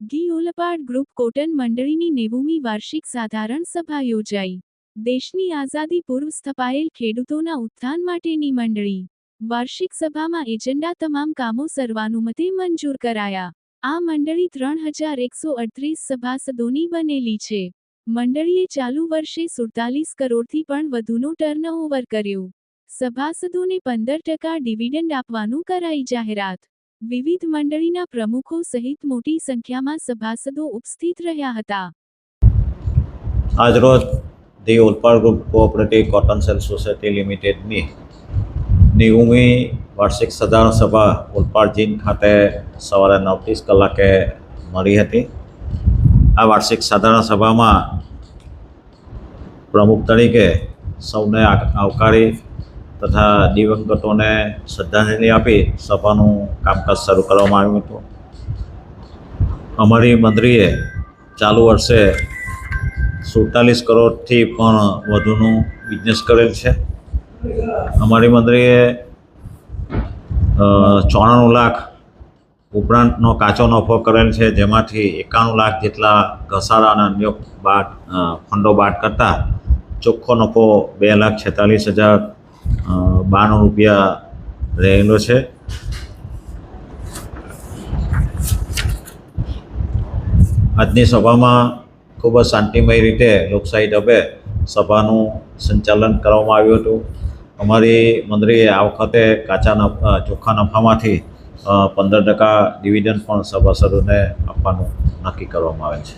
ગી Olpad group cotton મંડળીની 90મી વાર્ષિક સાધારણ સભા યોજાઈ। દેશની આઝાદી પૂર્વ સ્થપાયેલ ખેડૂતોના ઉત્થાન માટેની મંડળી। વાર્ષિક સભામાં એજન્ડા તમામ કામો સર્વાનુમતે મંજૂર કરાયા। આ મંડળી 3138 સભાસદોની બનેલી છે। મંડળીએ ચાલુ વર્ષે 47 કરોડથી પણ વધુનો ટર્નઓવર કર્યું। સભાસદોને 15% ડિવિડન્ડ આપવાનું કરાઈ જાહેરાત। વિવિધ મંડળીના પ્રમુખો સહિત મોટી સંખ્યામાં સભાસદો ઉપસ્થિત રહ્યા હતા। આજરોજ the Olpad group cooperative cotton sale society લિમિટેડની 90મી વાર્ષિક સાધારણ સભા ઓલપાડ જીન ખાતે સવારે 9:30 કલાકે મળી હતી। આ વાર્ષિક સાધારણ સભામાં પ્રમુખ તરીકે સૌને આવકારી તથા દિવંગતોને શ્રદ્ધાંજલિ આપી સભાનું કામકાજ શરૂ કરવામાં આવ્યું હતું। અમારી મંડળીએ ચાલુ વર્ષે 47 કરોડથી પણ વધુનું બિઝનેસ કરેલ છે। અમારી મંડળીએ 94 લાખ ઉપરાંતનો કાચો નફો કરેલ છે, જેમાંથી 91 લાખ જેટલા ઘસારા અને અન્ય ફંડો બાદ કરતાં ચોખ્ખો નફો 2,46,092 રૂપિયા રહેલો છે। આજની સભામાં ખૂબ જ શાંતિમય રીતે લોકશાહી ઢબે સભાનું સંચાલન કરવામાં આવ્યું હતું। અમારી મંડળીએ આ વખતે ચોખ્ખા નફામાંથી 15% ડિવિડન્ડ પણ સભાસદોને આપવાનું નક્કી કરવામાં આવે છે।